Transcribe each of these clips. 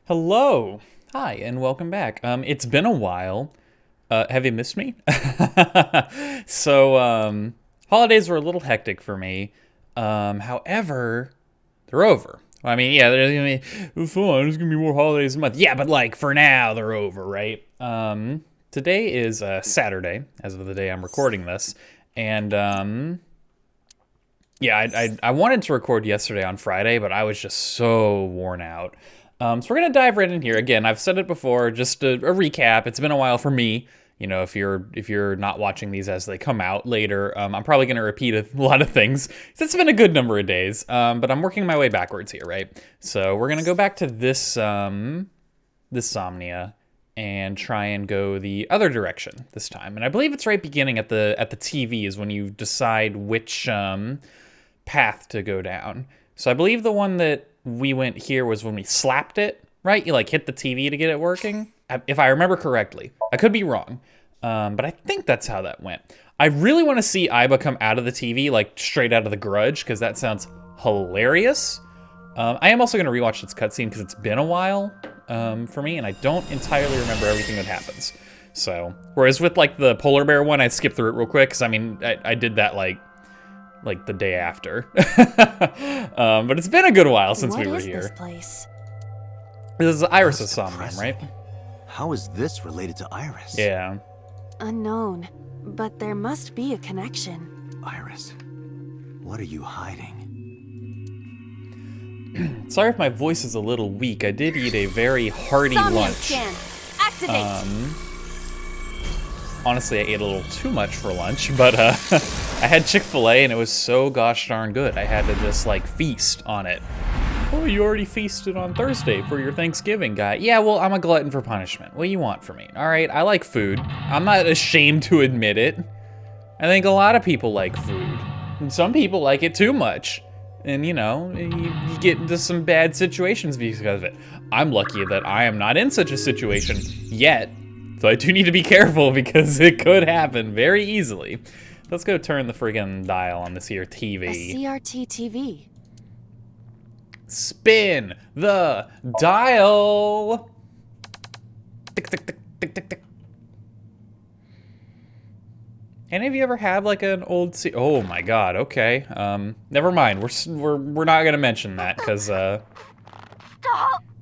Hello. Hi, and welcome back. It's been a while. Have you missed me? So, holidays were a little hectic for me. However, they're over. I mean, yeah, there's gonna be fun. There's gonna be more holidays a month. Yeah, but like for now, they're over, right? Today is Saturday, as of the day I'm recording this, and yeah, I wanted to record yesterday on Friday, but I was just so worn out. So we're gonna dive right in here. Again, I've said it before, just a recap. It's been a while for me. You know, if you're not watching these as they come out later, I'm probably gonna repeat a lot of things. It's been a good number of days, but I'm working my way backwards here, right? So we're gonna go back to this this Somnia and try and go the other direction this time. And I believe it's right beginning at the TV is when you decide which path to go down. So I believe the one that we went here was when we slapped it, right? You like hit the TV to get it working, if I remember correctly. I could be wrong, but I think that's how that went. I really want to see Iba come out of the TV, like straight out of The Grudge, because that sounds hilarious. I am also going to rewatch this cutscene because it's been a while for me, and I don't entirely remember everything that happens. So, whereas with like the polar bear one, I skipped through it real quick because I mean, I did that like the day after. But it's been a good while since we were here. What is this place? This is Iris' Somnium, right? How is this related to Iris? Yeah. Unknown, but there must be a connection. Iris, what are you hiding? Sorry if my voice is a little weak. I did eat a very hearty Somnium lunch. scan. Activate. Honestly, I ate a little too much for lunch, but I had Chick-fil-A and it was so gosh darn good. I had to just like feast on it. Oh, you already feasted on Thursday for your Thanksgiving, guy. Yeah, well, I'm a glutton for punishment. What do you want from me? All right, I like food. I'm not ashamed to admit it. I think a lot of people like food. And some people like it too much. And, you know, you get into some bad situations because of it. I'm lucky that I am not in such a situation yet. So I do need to be careful because it could happen very easily. Let's go turn the friggin' dial on this here TV. A CRT TV. Spin the dial. Tick, tick, tick, tick, tick, tick. Any of you ever have like an old Oh my god, okay. Never mind. We're not gonna mention that because Stop.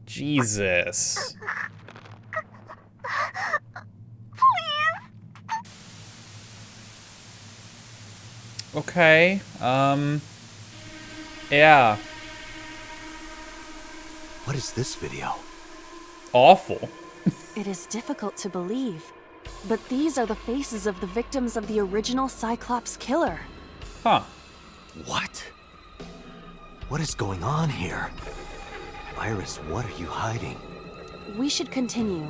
Jesus. Okay, yeah. What is this video? Awful. It is difficult to believe, but these are the faces of the victims of the original Cyclops killer. Huh. What? What is going on here? Iris, what are you hiding? We should continue.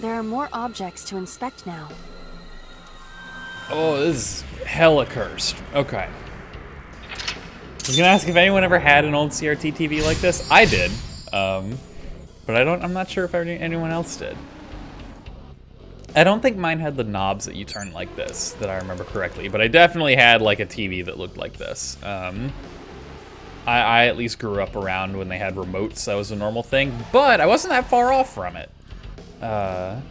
There are more objects to inspect now. Oh, this is hella cursed. Okay. I was gonna ask if anyone ever had an old CRT TV like this. I did. But I'm not sure if anyone else did. I don't think mine had the knobs that you turn like this, that I remember correctly, but I definitely had like a TV that looked like this. I at least grew up around when they had remotes. That was a normal thing, but I wasn't that far off from it. Let's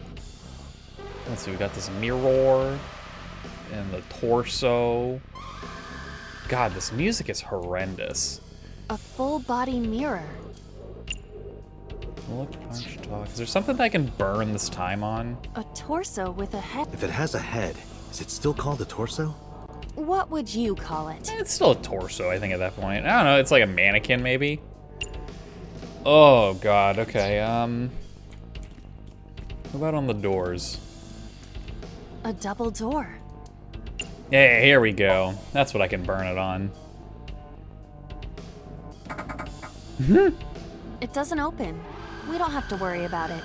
see, we got this mirror and the torso. God, this music is horrendous. A full-body mirror. Look, punch, talk. Is there something that I can burn this time on? A torso with a head. If it has a head, is it still called a torso? What would you call it? It's still a torso, I think, at that point. I don't know, it's like a mannequin, maybe? Oh, God, okay, what about on the doors? A double door. Yeah, here we go. That's what I can burn it on. It doesn't open. We don't have to worry about it.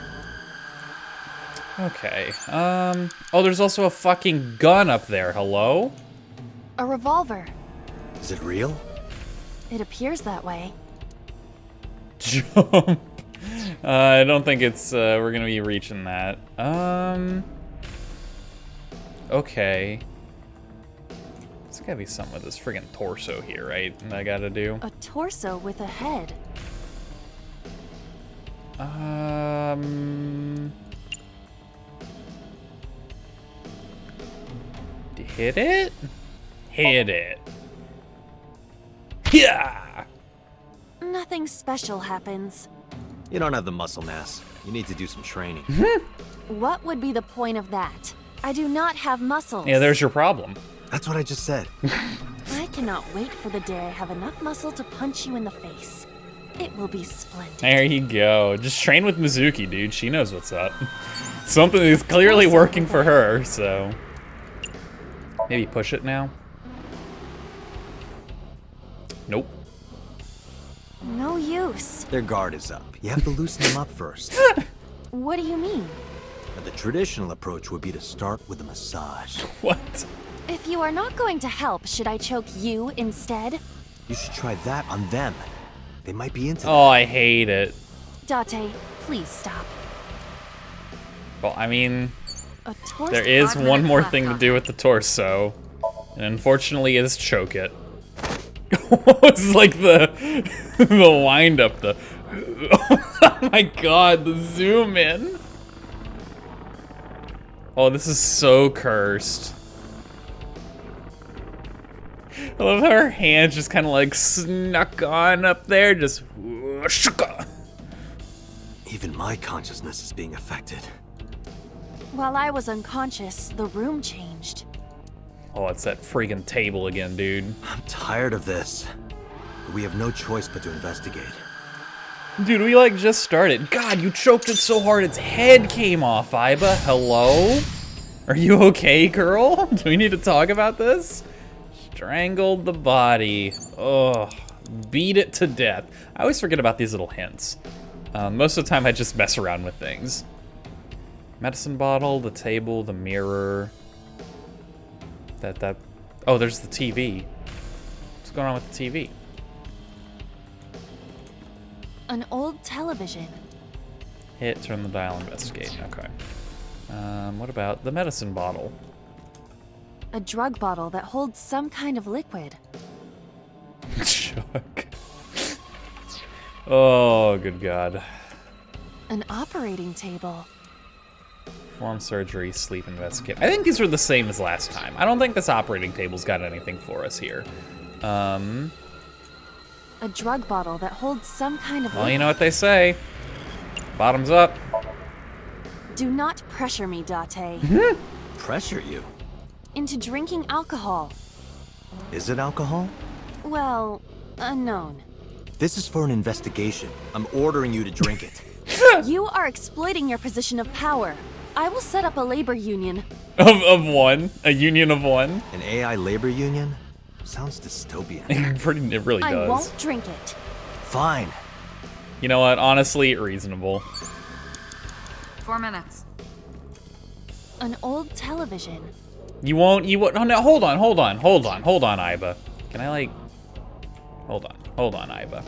Okay, oh, there's also a fucking gun up there, hello? A revolver. Is it real? It appears that way. Jump. I don't think it's, we're gonna be reaching that. Okay. There's gotta be something with this friggin' torso here, right? That I gotta do. A torso with a head. Hit it? Hit it. Yeah! Nothing special happens. You don't have the muscle mass. You need to do some training. What would be the point of that? I do not have muscles. Yeah, there's your problem. That's what I just said. I cannot wait for the day I have enough muscle to punch you in the face. It will be splendid. There you go. Just train with Mizuki, dude. She knows what's up. Something is clearly working for her, so... Maybe push it now? Nope. No use. Their guard is up. You have to loosen them up first. What do you mean? Now, the traditional approach would be to start with a massage. What? If you are not going to help, should I choke you instead? You should try that on them. They might be into Oh, I hate it. Date, please stop. Well, I mean, A torso. there is one more thing to do with the torso. And unfortunately is choke it. It's like the the wind up, the oh my god, the zoom in. Oh, this is so cursed. I love how her hands just kind of like snuck on up there, just Even my consciousness is being affected. While I was unconscious, the room changed. Oh, it's that freaking table again, dude. I'm tired of this. We have no choice but to investigate. Dude, we like just started. God, you choked it so hard its head came off, Iba. Hello? Are you okay, girl? Do we need to talk about this? Strangled the body. Ugh. Beat it to death. I always forget about these little hints. Most of the time I just mess around with things. Medicine bottle, the table, the mirror. Oh, there's the TV. What's going on with the TV? An old television. Hit, turn the dial, investigate. Okay. What about the medicine bottle? A drug bottle that holds some kind of liquid. Chuck. Oh, good God. An operating table. Perform surgery, sleep, investigate. I think these are the same as last time. I don't think this operating table's got anything for us here. A drug bottle that holds some kind of Well, liquid. you know what they say. Bottoms up. Do not pressure me, Date. Pressure you? Into drinking alcohol. Is it alcohol? Well, unknown. This is for an investigation. I'm ordering you to drink it. You are exploiting your position of power. I will set up a labor union. Of one. A union of one. An AI labor union? Sounds dystopian. It really I does. won't drink it. Fine. You know what? Honestly, reasonable. 4 minutes. An old television. You won't, oh no, hold on, Iba. Can I like, hold on, Iba.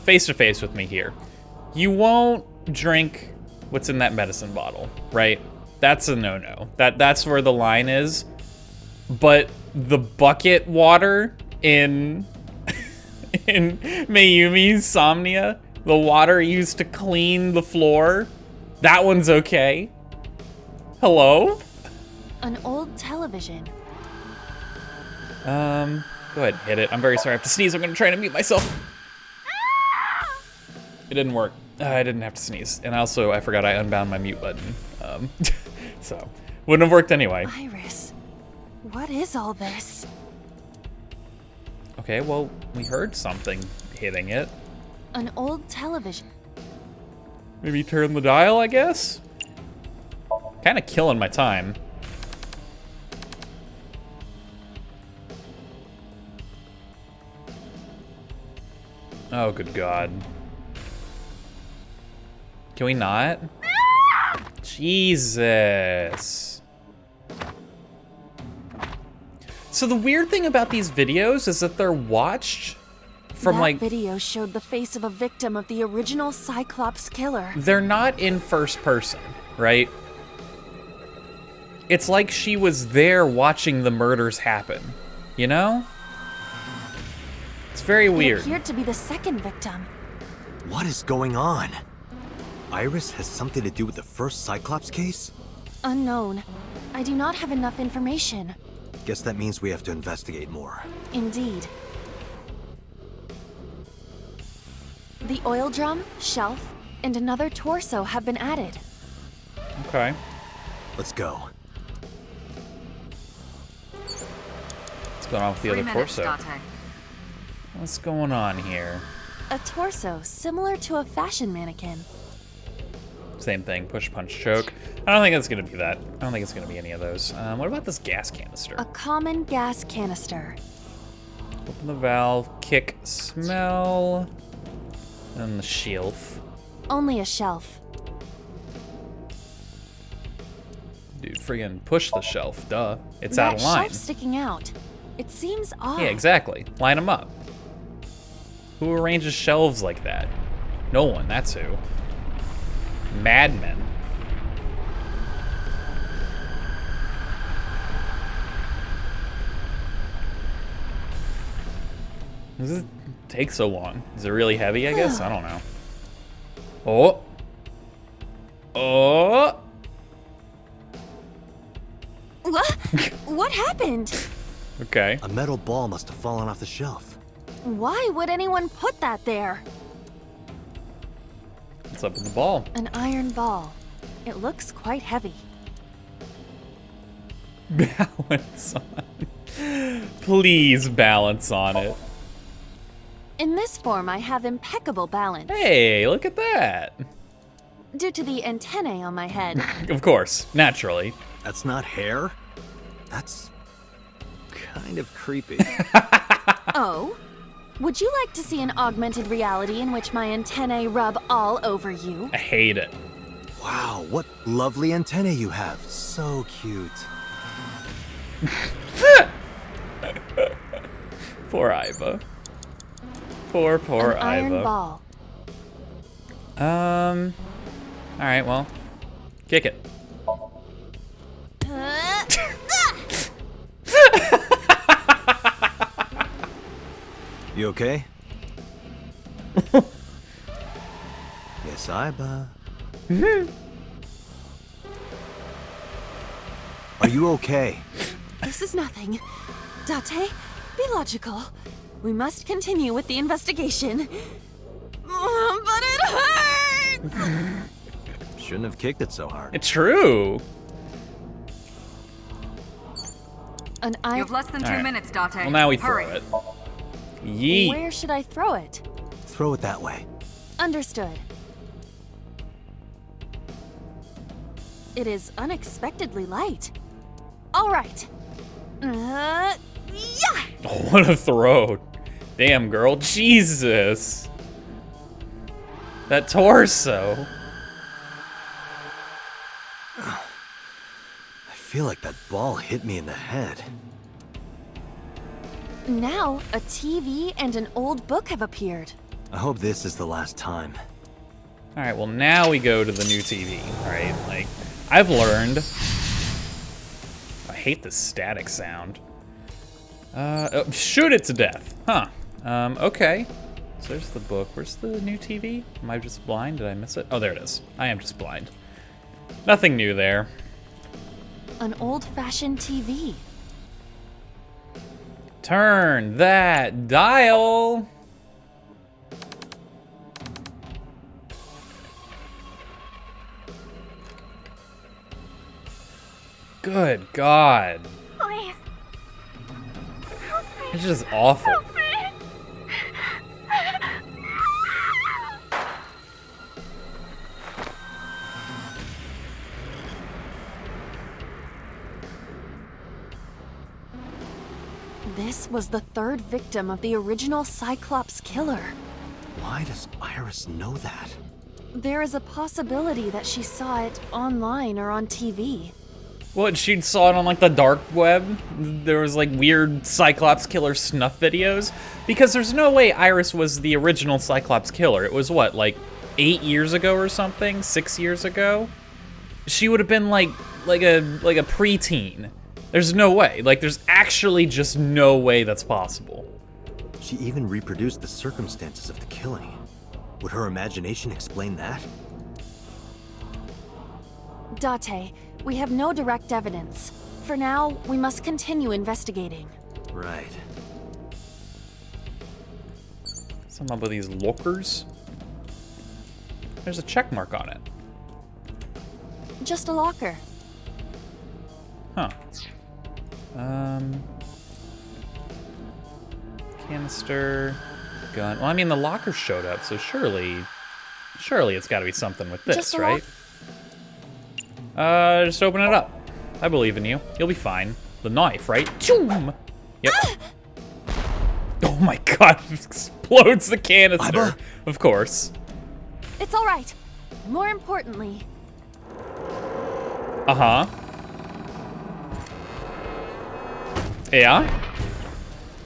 Face to face with me here. You won't drink what's in that medicine bottle, right? That's a no-no. That's where the line is. But the bucket water in in Mayumi's Somnia, the water used to clean the floor, that one's okay. Hello? An old television. Go ahead, hit it. I'm very sorry. I have to sneeze. I'm gonna try to mute myself. It didn't work. I didn't have to sneeze. And also, I forgot I unbound my mute button. So, wouldn't have worked anyway. Iris, what is all this? Okay, well, we heard something hitting it. An old television. Maybe turn the dial, I guess? Kind of killing my time. Oh, good God. Can we not? Jesus. So the weird thing about these videos is that they're watched from That like... video showed the face of a victim of the original Cyclops killer. They're not in first person, right? It's like she was there watching the murders happen, you know? It's very It weird. appeared to be the second victim. What is going on? Iris has something to do with the first Cyclops case? Unknown. I do not have enough information. Guess that means we have to investigate more. Indeed. The oil drum, shelf, and another torso have been added. Okay. Let's go. What's going on with the 3 other minutes, torso? Date. What's going on here? A torso similar to a fashion mannequin. Same thing, push, punch, choke. I don't think it's gonna be that. I don't think it's gonna be any of those. What about this gas canister? A common gas canister. Open the valve, kick, smell, and the shelf. Only a shelf. Dude, friggin' push the shelf, duh. It's That out of line. shelf sticking out. It seems odd. Yeah, exactly. Line them up. Who arranges shelves like that? No one, that's who. Madmen. Does it take so long? Is it really heavy, I guess? I don't know. Oh. Oh. What? What happened? Okay. A metal ball must have fallen off the shelf. Why would anyone put that there? What's up with the ball? An iron ball. It looks quite heavy. Balance on. Please balance on it. In this form, I have impeccable balance. Hey, look at that. Due to the antennae on my head. Of course, naturally. That's not hair? That's kind of creepy. Oh? Would you like to see an augmented reality in which my antennae rub all over you? I hate it. Wow, what lovely antennae you have. So cute. Poor Iva. Poor An iron Iva. ball. Alright, well. Kick it. You okay? Yes, Iba. Are you okay? This is nothing. Date, be logical. We must continue with the investigation. But it hurts! Shouldn't have kicked it so hard. It's true. An You iron. have less than 2 Alright. minutes, Date. Well, now we Hurry. throw it. Yeet. Where should I throw it? Throw it that way. Understood. It is unexpectedly light. All right. Yeah! Oh, what a throw. Damn, girl. Jesus. That torso. I feel like that ball hit me in the head. Now, a TV and an old book have appeared. I hope this is the last time. Alright, well now we go to the new TV, right? Like, I've learned... I hate this static sound. Oh, shoot it to death. Huh. Okay. So there's the book. Where's the new TV? Am I just blind? Did I miss it? Oh, there it is. I am just blind. Nothing new there. An old-fashioned TV. Turn that dial. Good God. Please. It's just awful. This was the third victim of the original Cyclops killer. Why does Iris know that? There is a possibility that she saw it online or on TV. What, she saw it on like the dark web? There was like weird Cyclops killer snuff videos? Because there's no way Iris was the original Cyclops killer. It was what, like 8 years ago or something? 6 years ago? She would have been like a preteen. There's no way. Like, there's actually just no way that's possible. She even reproduced the circumstances of the killing. Would her imagination explain that? Date, we have no direct evidence. For now, we must continue investigating. Right. Some of these lockers. There's a check mark on it. Just a locker. Huh. Canister, gun. Well, I mean, the locker showed up, so surely it's got to be something with this, Just a right? Just open it up. I believe in you. You'll be fine. The knife, right? Choom! Yep. Oh my god, it explodes the canister. Iba? Of course. It's all right. More importantly, Uh-huh. Yeah?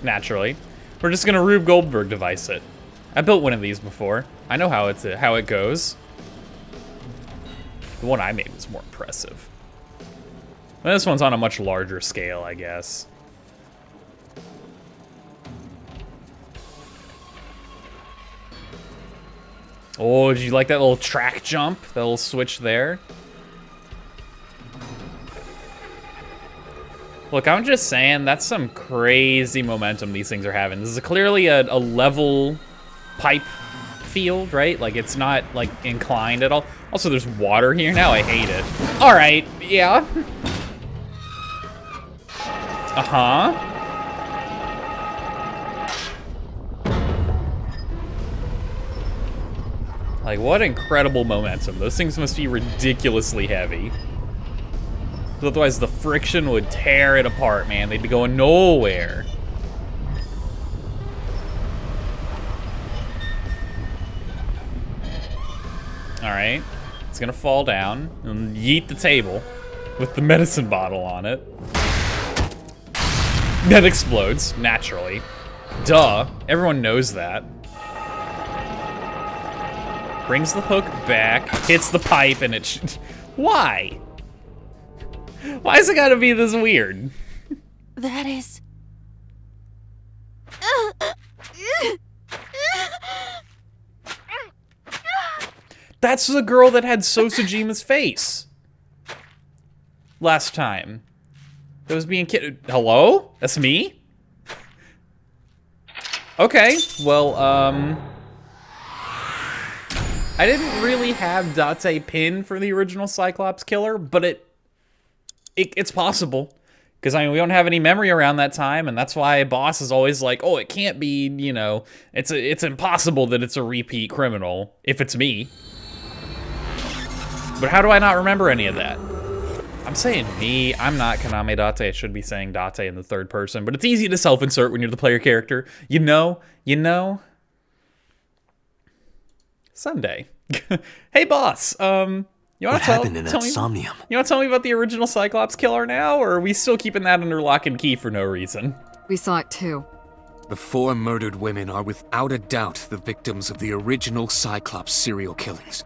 Naturally. We're just gonna Rube Goldberg device it. I built one of these before. I know how it goes. The one I made was more impressive. Well, this one's on a much larger scale, I guess. Oh, did you like that little track jump? That little switch there? Look, I'm just saying, that's some crazy momentum these things are having. This is clearly a level pipe field, right? Like, it's not, like, inclined at all. Also, there's water here now. I hate it. All right, yeah. Uh-huh. Like, what incredible momentum. Those things must be ridiculously heavy. Otherwise, the friction would tear it apart, man. They'd be going nowhere. All right. It's gonna fall down and yeet the table with the medicine bottle on it. That explodes, naturally. Duh. Everyone knows that. Brings the hook back, hits the pipe, and it why? Why is it gotta be this weird? that is... That's the girl that had Sosajima's face. Last time. That was being hello? That's me? Okay, well, I didn't really have Date pin for the original Cyclops killer, but it's possible. Because, I mean, we don't have any memory around that time, and that's why Boss is always like, oh, it can't be, you know, it's impossible that it's a repeat criminal, if it's me. But how do I not remember any of that? I'm saying me, I'm not Kaname Date, I should be saying Date in the third person, but it's easy to self-insert when you're the player character. You know? Sunday. Hey, boss, you wanna What happened in that Somnium? You wanna tell me about the original Cyclops killer now, or are we still keeping that under lock and key for no reason? We saw it too. The 4 murdered women are without a doubt the victims of the original Cyclops serial killings.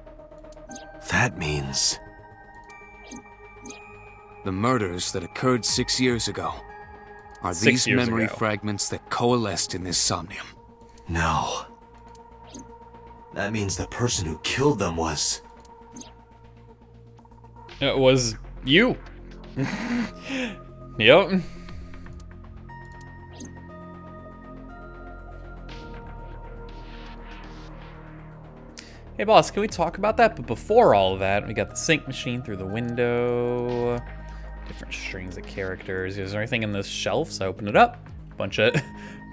That means... The murders that occurred 6 years ago are 6 these years memory ago. fragments that coalesced in this Somnium. No. That means the person who killed them was... It was you. Yep. Hey boss, can we talk about that? But before all of that, we got the sync machine through the window. Different strings of characters. Is there anything in this shelf? So I open it up. Bunch of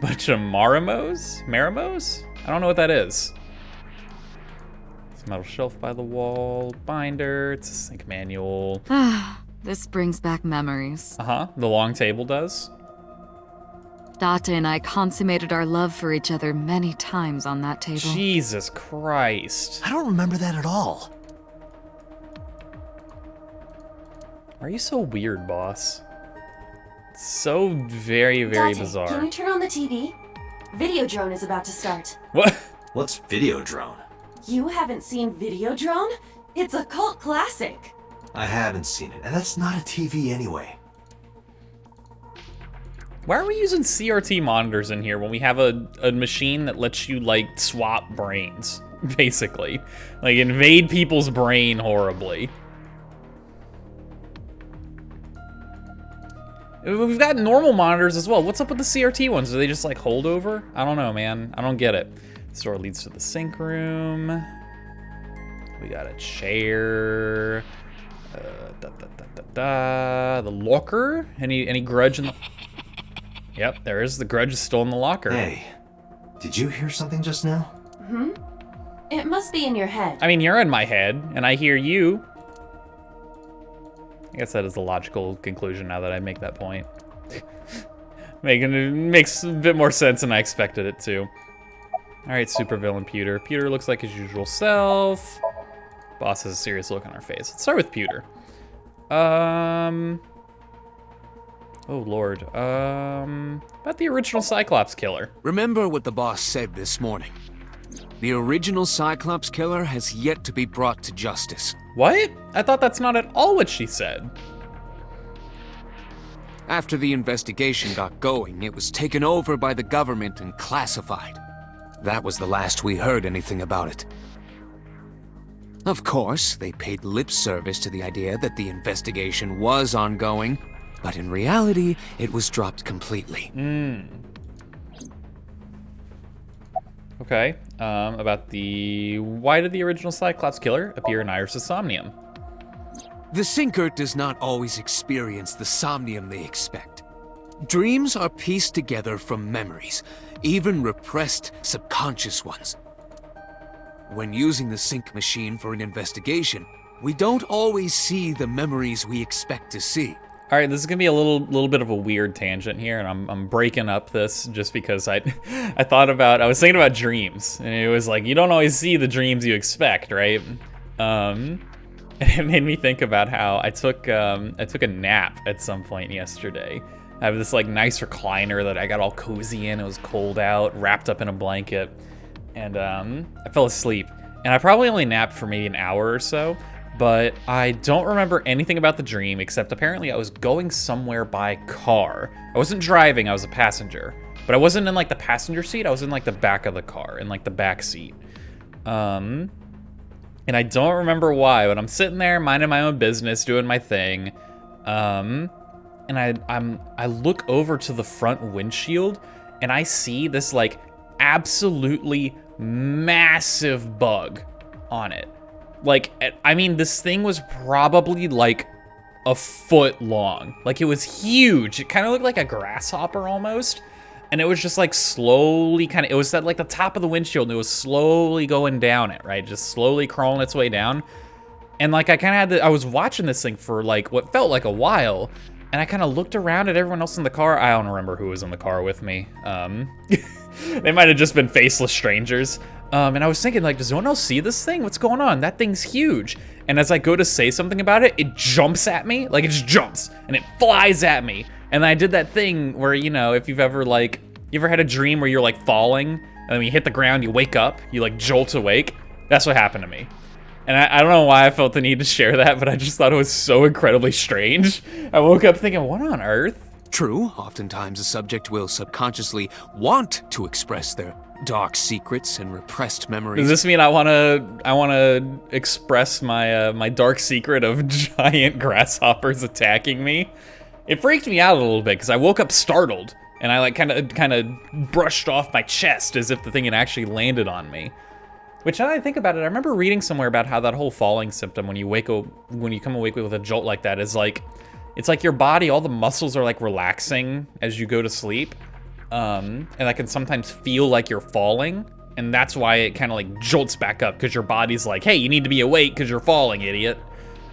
Marimos? Maramos? I don't know what that is. It's a metal shelf by the wall. Binder. It's a sync manual. This brings back memories. Uh-huh. The long table does. Date and I consummated our love for each other many times on that table. Jesus Christ. I don't remember that at all. Why are you so weird, boss? So very, very Date, bizarre. can you turn on the TV? Videodrone is about to start. What? What's Videodrone? You haven't seen Videodrone? It's a cult classic. I haven't seen it, and that's not a TV anyway. Why are we using CRT monitors in here when we have a machine that lets you, like, swap brains, basically? Like, invade people's brain horribly. We've got normal monitors as well. What's up with the CRT ones? Do they just like hold over? I don't know, man. I don't get it. This door leads to the sink room. We got a chair. The locker. Any grudge in the? Yep, there is. The grudge is still in the locker. Hey, did you hear something just now? It must be in your head. I mean, you're in my head, and I hear you. I guess that is the logical conclusion now that I make that point. Makes a bit more sense than I expected it to. All right, supervillain Pewter. Pewter looks like his usual self. Boss has a serious look on her face. Let's start with Pewter. Oh Lord. About the original Cyclops killer. Remember what the boss said this morning. The original Cyclops killer has yet to be brought to justice. What? I thought that's not at all what she said. After the investigation got going, it was taken over by the government and classified. That was the last we heard anything about it. Of course, they paid lip service to the idea that the investigation was ongoing, but in reality, it was dropped completely. Okay, why did the original Cyclops killer appear in Iris' Somnium? The Sinker does not always experience the Somnium they expect. Dreams are pieced together from memories, even repressed subconscious ones. When using the sync machine for an investigation, we don't always see the memories we expect to see. All right, this is gonna be a little bit of a weird tangent here, and I'm breaking up this just because I was thinking about dreams, and it was like you don't always see the dreams you expect, right? And it made me think about how I took a nap at some point yesterday. I have this like nice recliner that I got all cozy in. It was cold out, wrapped up in a blanket, and I fell asleep. And I probably only napped for maybe an hour or so. But I don't remember anything about the dream, except apparently I was going somewhere by car. I wasn't driving, I was a passenger. But I wasn't in like the passenger seat, I was in like the back of the car, in like the back seat. And I don't remember why, but I'm sitting there minding my own business, doing my thing. And I look over to the front windshield and I see this like absolutely massive bug on it. Like, I mean, this thing was probably like a foot long. Like, it was huge. It kind of looked like a grasshopper almost. And it was just like slowly it was at like the top of the windshield and it was slowly going down it, right? Just slowly crawling its way down. And like, I was watching this thing for like what felt like a while. And I kind of looked around at everyone else in the car. I don't remember who was in the car with me. They might have just been faceless strangers. And I was thinking, like, does no one else see this thing? What's going on? That thing's huge. And as I go to say something about it, it jumps at me. Like, it just jumps, and it flies at me. And I did that thing where, you know, if you've ever, like, you ever had a dream where you're, like, falling, and then when you hit the ground, you wake up, you, like, jolt awake? That's what happened to me. And I don't know why I felt the need to share that, but I just thought it was so incredibly strange. I woke up thinking, what on earth? True, oftentimes a subject will subconsciously want to express their dark secrets and repressed memories. Does this mean I wanna express my my dark secret of giant grasshoppers attacking me? It freaked me out a little bit because I woke up startled and I like kind of brushed off my chest as if the thing had actually landed on me. Which, now that I think about it, I remember reading somewhere about how that whole falling symptom when you come awake with a jolt like that is like, it's like your body, all the muscles are like relaxing as you go to sleep. And I can sometimes feel like you're falling, and that's why it kind of like jolts back up, because your body's like, hey, you need to be awake because you're falling, idiot.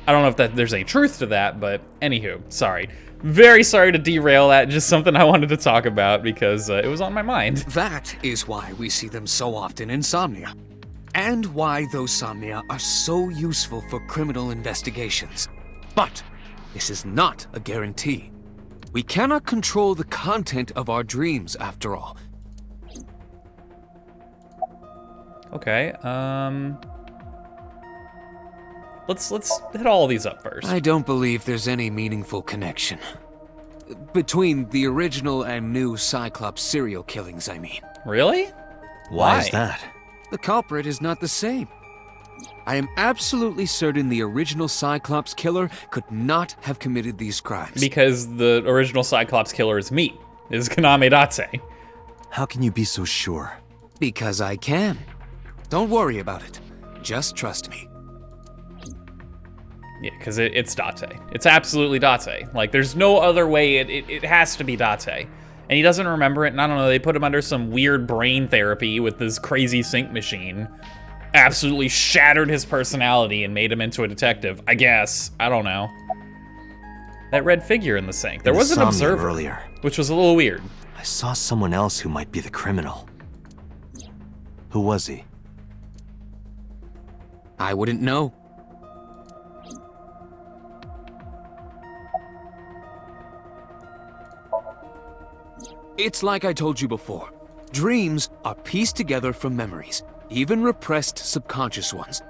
I don't know if there's any truth to that, but anywho, sorry. Very sorry to derail that, just something I wanted to talk about because it was on my mind. That is why we see them so often in Somnia, and why those Somnia are so useful for criminal investigations. But this is not a guarantee. We cannot control the content of our dreams, after all. Okay, let's hit all of these up first. I don't believe there's any meaningful connection between the original and new Cyclops serial killings, I mean. Really? Why is that? The culprit is not the same. I am absolutely certain the original Cyclops killer could not have committed these crimes. Because the original Cyclops killer is me, is Kaname Date. How can you be so sure? Because I can. Don't worry about it. Just trust me. Yeah, because it's Date. It's absolutely Date. Like, there's no other way. It has to be Date. And he doesn't remember it, and I don't know, they put him under some weird brain therapy with this crazy sync machine. Absolutely shattered his personality and made him into a detective, I guess. I don't know. That red figure in the sink. There was an Somnium observer, earlier. which was a little weird. I saw someone else who might be the criminal. Who was he? I wouldn't know. It's like I told you before. Dreams are pieced together from memories, even repressed subconscious ones.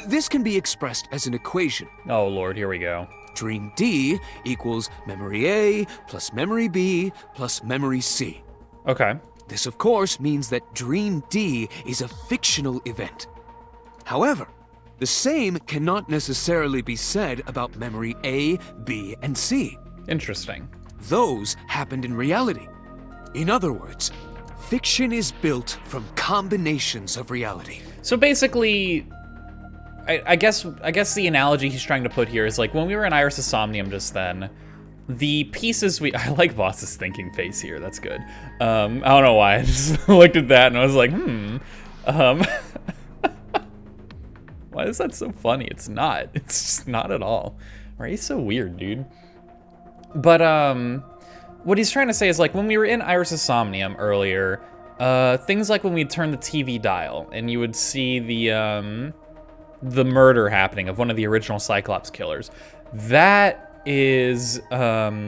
This can be expressed as an equation. Oh lord, here we go. Dream D equals memory A plus memory B plus memory C. Okay. This, of course, means that Dream D is a fictional event. However, the same cannot necessarily be said about memory A, B, and C. Interesting. Those happened in reality. In other words, fiction is built from combinations of reality. So basically, I guess the analogy he's trying to put here is like when we were in Iris' Somnium just then, the pieces I like Boss's thinking face here, that's good. I don't know why, I just looked at that and I was like, why is that so funny? It's not, it's just not at all. Right, he's so weird, dude. But, what he's trying to say is like when we were in Iris' Somnium earlier, things like when we'd turn the TV dial and you would see the murder happening of one of the original Cyclops killers, that is a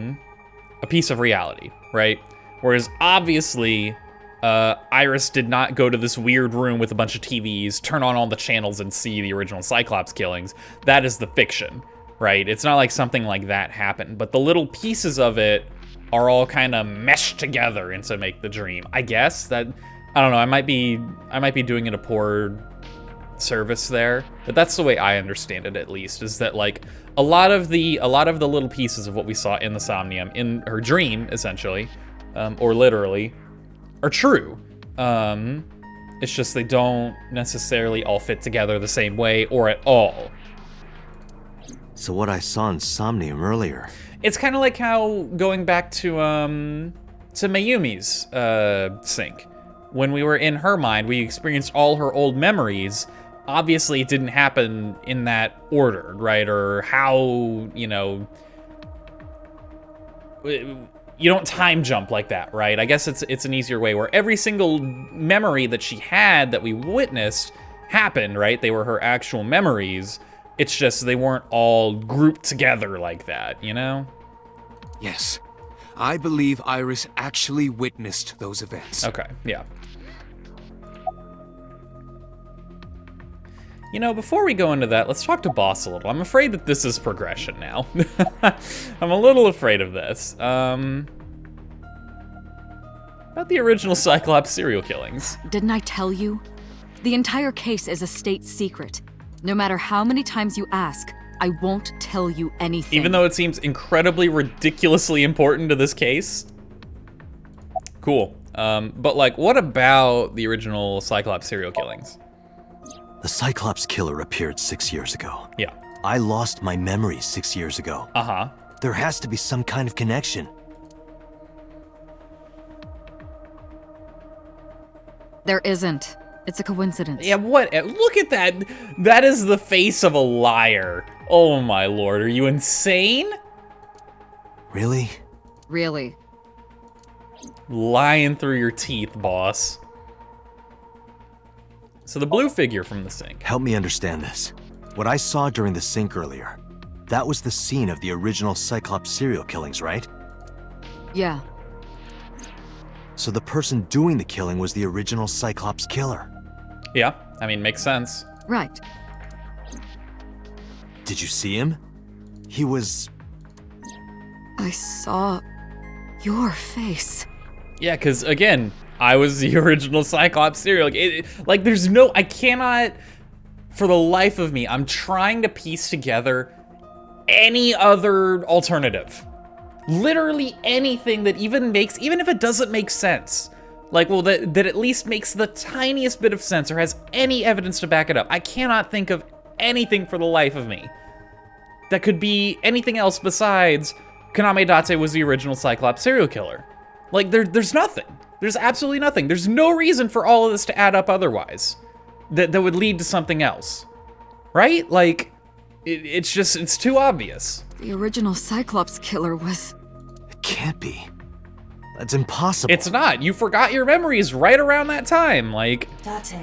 piece of reality, right? Whereas obviously, Iris did not go to this weird room with a bunch of TVs, turn on all the channels and see the original Cyclops killings. That is the fiction, right? It's not like something like that happened, but the little pieces of it are all kind of meshed together and to make the dream. I guess that, I don't know, I might be doing it a poor service there, but that's the way I understand it, at least, is that like a lot of the little pieces of what we saw in the Somnium, in her dream, essentially, or literally, are true. It's just they don't necessarily all fit together the same way or at all. So what I saw in Somnium earlier. It's kind of like how going back to Mayumi's sync. When we were in her mind, we experienced all her old memories. Obviously, it didn't happen in that order, right? Or how, you know, you don't time jump like that, right? I guess it's an easier way where every single memory that she had that we witnessed happened, right? They were her actual memories. It's just they weren't all grouped together like that, you know? Yes, I believe Iris actually witnessed those events. Okay, yeah. You know, before we go into that, let's talk to Boss a little. I'm afraid that this is progression now. I'm a little afraid of this. About the original Cyclops serial killings. Didn't I tell you? The entire case is a state secret. No matter how many times you ask, I won't tell you anything. Even though it seems incredibly, ridiculously important to this case? Cool. But like, what about the original Cyclops serial killings? The Cyclops killer appeared 6 years ago. Yeah. I lost my memory 6 years ago. Uh-huh. There has to be some kind of connection. There isn't. It's a coincidence. Yeah, what? Look at that. That is the face of a liar. Oh my lord, are you insane? Really? Really. Lying through your teeth, boss. So the blue figure from the sink. Help me understand this. What I saw during the sink earlier, that was the scene of the original Cyclops serial killings, right? Yeah. So the person doing the killing was the original Cyclops killer. Yeah, I mean, makes sense. Right. Did you see him? He was... I saw your face. Yeah, because again, I was the original Cyclops serial. Like, there's no, I cannot For the life of me, I'm trying to piece together any other alternative. Literally anything that even if it doesn't make sense, like, well, that at least makes the tiniest bit of sense or has any evidence to back it up. I cannot think of anything for the life of me that could be anything else besides Kaname Date was the original Cyclops serial killer. Like, there's nothing. There's absolutely nothing. There's no reason for all of this to add up otherwise that would lead to something else, right? Like, it's too obvious. The original Cyclops killer was... It can't be. That's impossible. It's not. You forgot your memories right around that time, like... Date,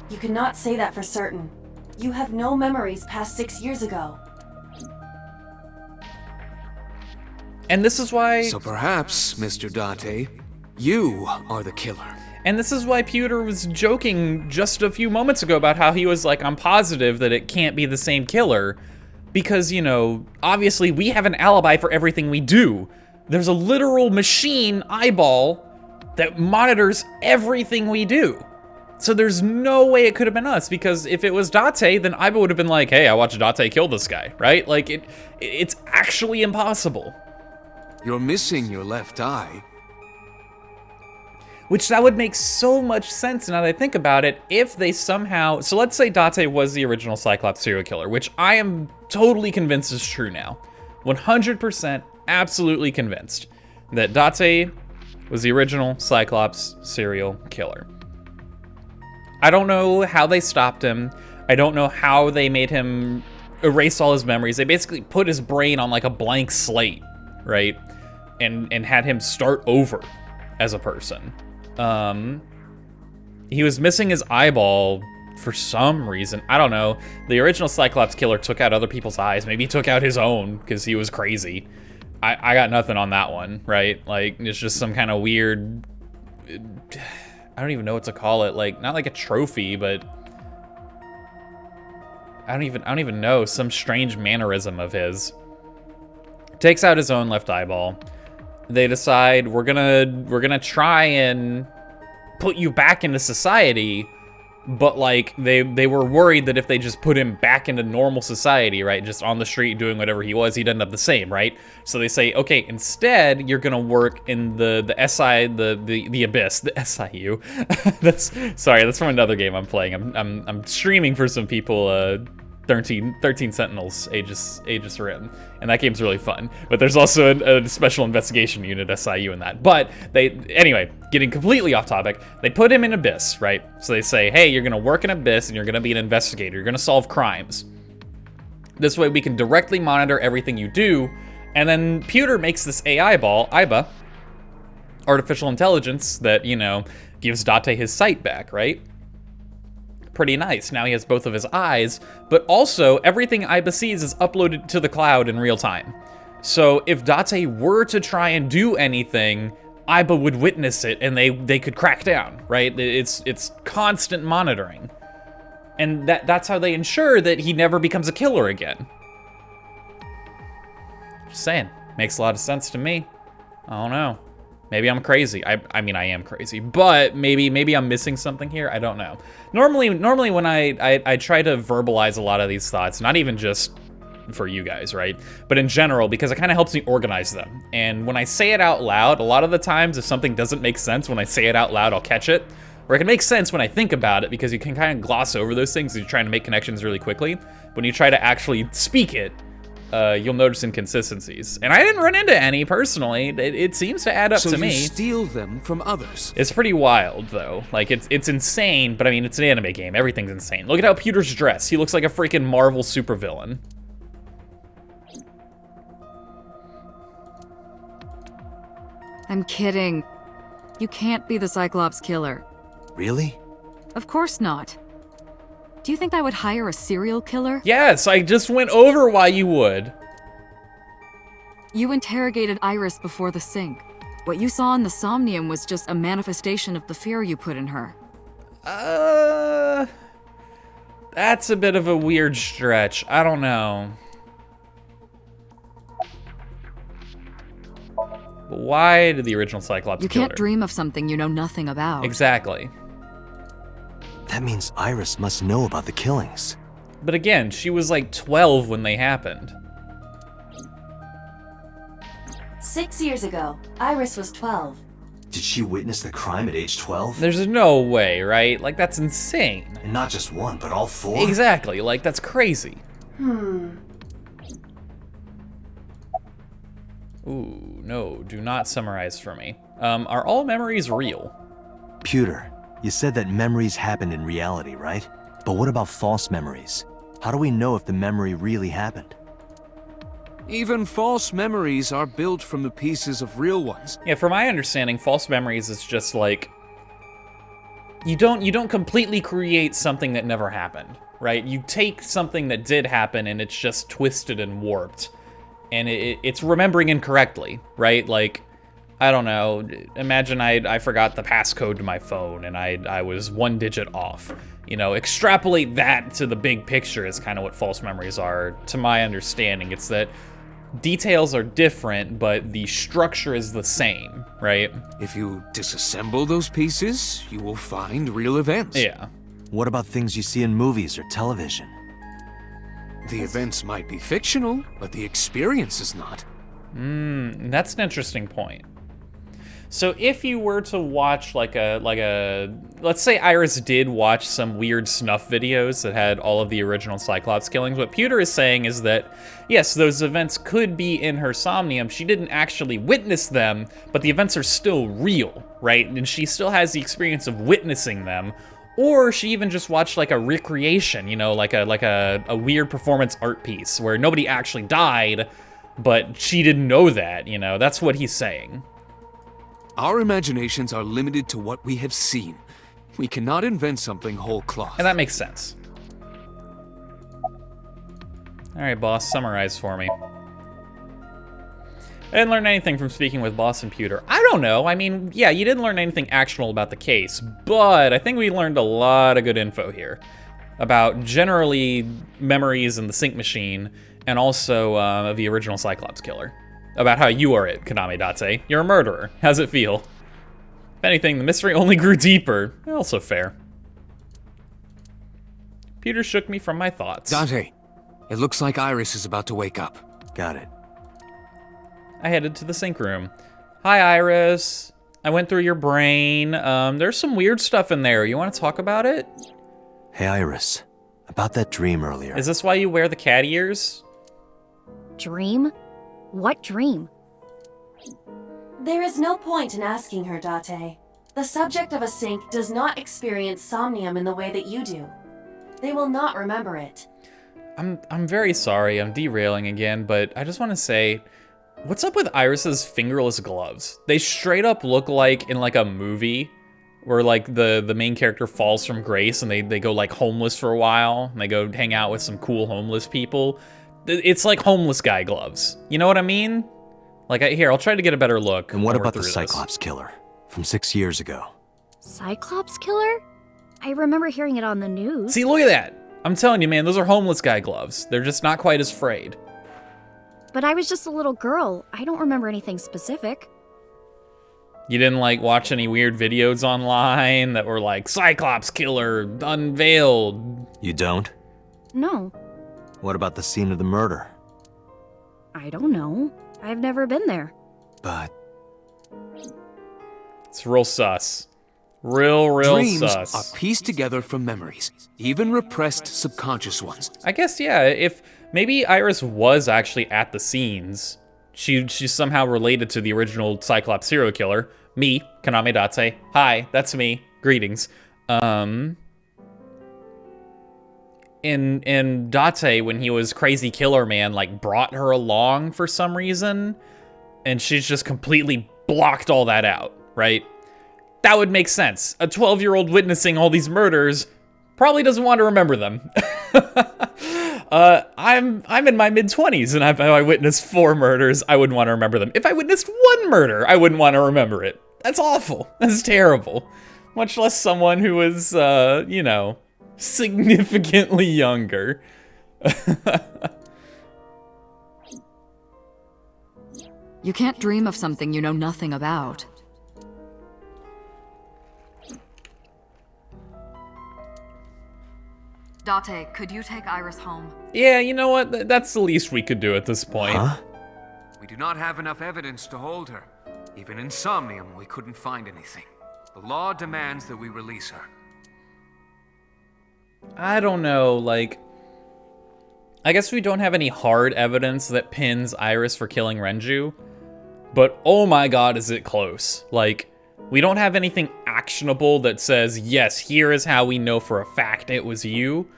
you cannot say that for certain. You have no memories past 6 years ago. And this is why... So perhaps, Mr. Date, you are the killer. And this is why Pewter was joking just a few moments ago about how he was like, I'm positive that it can't be the same killer. Because, you know, obviously we have an alibi for everything we do. There's a literal machine eyeball that monitors everything we do. So there's no way it could have been us, because if it was Date, then Aiba would have been like, hey, I watched Date kill this guy, right? Like, it's actually impossible. You're missing your left eye. Which that would make so much sense now that I think about it, if they somehow... So let's say Date was the original Cyclops serial killer, which I am totally convinced is true now. 100% absolutely convinced that Date was the original Cyclops serial killer. I don't know how they stopped him. I don't know how they made him erase all his memories. They basically put his brain on like a blank slate, right? And had him start over as a person. He was missing his eyeball for some reason. I don't know. The original Cyclops killer took out other people's eyes. Maybe he took out his own because he was crazy. I got nothing on that one, right? Like, it's just some kind of weird... I don't even know what to call it. Like, not like a trophy, but... I don't even know. Some strange mannerism of his. Takes out his own left eyeball. They decide, we're gonna try and put you back into society, but like they were worried that if they just put him back into normal society, right, just on the street doing whatever he was, he'd end up the same, right? So they say, okay, instead you're gonna work in the Abyss, the SIU. That's from another game I'm playing. I'm streaming for some people. 13 Sentinels, Aegis Rim, and that game's really fun. But there's also a special investigation unit, SIU, in that. But anyway, getting completely off topic, they put him in Abyss, right? So they say, hey, you're gonna work in Abyss and you're gonna be an investigator. You're gonna solve crimes. This way we can directly monitor everything you do. And then Pewter makes this AI ball, Aiba, artificial intelligence, that, you know, gives Date his sight back, right? Pretty nice. Now he has both of his eyes, but also everything Aiba sees is uploaded to the cloud in real time. So if Date were to try and do anything, Aiba would witness it and they could crack down, right? It's constant monitoring. And that's how they ensure that he never becomes a killer again. Just saying. Makes a lot of sense to me. I don't know. Maybe I'm crazy. I mean, I am crazy, but maybe I'm missing something here. I don't know. Normally when I try to verbalize a lot of these thoughts, not even just for you guys, right? But in general, because it kind of helps me organize them. And when I say it out loud, a lot of the times, if something doesn't make sense, when I say it out loud, I'll catch it. Or it can make sense when I think about it, because you can kind of gloss over those things as you're trying to make connections really quickly. When you try to actually speak it, you'll notice inconsistencies. And I didn't run into any, personally. It seems to add up to me. So you steal them from others. It's pretty wild, though. Like, it's insane, but I mean, it's an anime game. Everything's insane. Look at how Pewter's dressed. He looks like a freaking Marvel supervillain. I'm kidding. You can't be the Cyclops killer. Really? Of course not. Do you think I would hire a serial killer? Yes, I just went over why you would. You interrogated Iris before the sync. What you saw in the Somnium was just a manifestation of the fear you put in her. That's a bit of a weird stretch. I don't know. But why did the original Cyclops You kill can't her? dream of something you know nothing about. Exactly. That means Iris must know about the killings. But again, she was like 12 when they happened. 6 years ago, Iris was 12. Did she witness the crime at age 12? There's no way, right? Like, that's insane. And not just one, but all four? Exactly, like, that's crazy. Ooh, no, do not summarize for me. Are all memories real? Pewter, you said that memories happen in reality, right? But what about false memories? How do we know if the memory really happened? Even false memories are built from the pieces of real ones. Yeah, from my understanding, false memories is just like you don't completely create something that never happened, right? You take something that did happen and it's just twisted and warped, and it's remembering incorrectly, right? Like, I don't know. Imagine I forgot the passcode to my phone and I was 1 digit off. You know, extrapolate that to the big picture is kind of what false memories are, to my understanding. It's that details are different, but the structure is the same, right? If you disassemble those pieces, you will find real events. Yeah. What about things you see in movies or television? The events might be fictional, but the experience is not. That's an interesting point. So if you were to watch like a let's say Iris did watch some weird snuff videos that had all of the original Cyclops killings, what Pewter is saying is that, yes, those events could be in her Somnium. She didn't actually witness them, but the events are still real, right? And she still has the experience of witnessing them. Or she even just watched like a recreation, you know, like a weird performance art piece where nobody actually died, but she didn't know that, you know? That's what he's saying. Our imaginations are limited to what we have seen. We cannot invent something whole cloth. And that makes sense. All right, boss, summarize for me. I didn't learn anything from speaking with Boss and Pewter. I don't know. I mean, yeah, you didn't learn anything actionable about the case, but I think we learned a lot of good info here about generally memories in the sync machine and also of the original Cyclops killer. About how you are it, Kaname Date. You're a murderer. How's it feel? If anything, the mystery only grew deeper. Also fair. Pewter shook me from my thoughts. Dante, it looks like Iris is about to wake up. Got it. I headed to the sync room. Hi, Iris. I went through your brain. There's some weird stuff in there. You want to talk about it? Hey, Iris. About that dream earlier. Is this why you wear the cat ears? Dream? What dream? There is no point in asking her, Date. The subject of a sync does not experience Somnium in the way that you do. They will not remember it. I'm very sorry. I'm derailing again, but I just want to say, what's up with Iris's fingerless gloves? They straight up look like in like a movie where like the main character falls from grace and they go like homeless for a while and they go hang out with some cool homeless people. It's like homeless guy gloves. You know what I mean? Like, here, I'll try to get a better look. And what when we're about the through Cyclops killer from 6 years ago? Cyclops killer? I remember hearing it on the news. See, look at that. I'm telling you, man, those are homeless guy gloves. They're just not quite as frayed. But I was just a little girl. I don't remember anything specific. You didn't, like, watch any weird videos online that were like, Cyclops killer unveiled? You don't? No. What about the scene of the murder? I don't know. I've never been there. But It's real sus. Real Dreams sus. are pieced together from memories, even repressed subconscious ones. I guess, yeah, if maybe Iris was actually at the scenes, she's somehow related to the original Cyclops serial killer. Me, Kaname Date. Hi, that's me. Greetings. And Date, when he was Crazy Killer Man, like, brought her along for some reason, and she's just completely blocked all that out, right? That would make sense. A 12-year-old witnessing all these murders probably doesn't want to remember them. I'm in my mid-20s, and if I witnessed 4 murders, I wouldn't want to remember them. If I witnessed 1 murder, I wouldn't want to remember it. That's awful. That's terrible. Much less someone who was, you know, significantly younger. You can't dream of something you know nothing about. Date, could you take Iris home? Yeah, you know what? That's the least we could do at this point. Huh? We do not have enough evidence to hold her. Even in Somnium, we couldn't find anything. The law demands that we release her. I don't know, like... I guess we don't have any hard evidence that pins Iris for killing Renju, but oh my god, is it close. Like, we don't have anything actionable that says, yes, here is how we know for a fact it was you,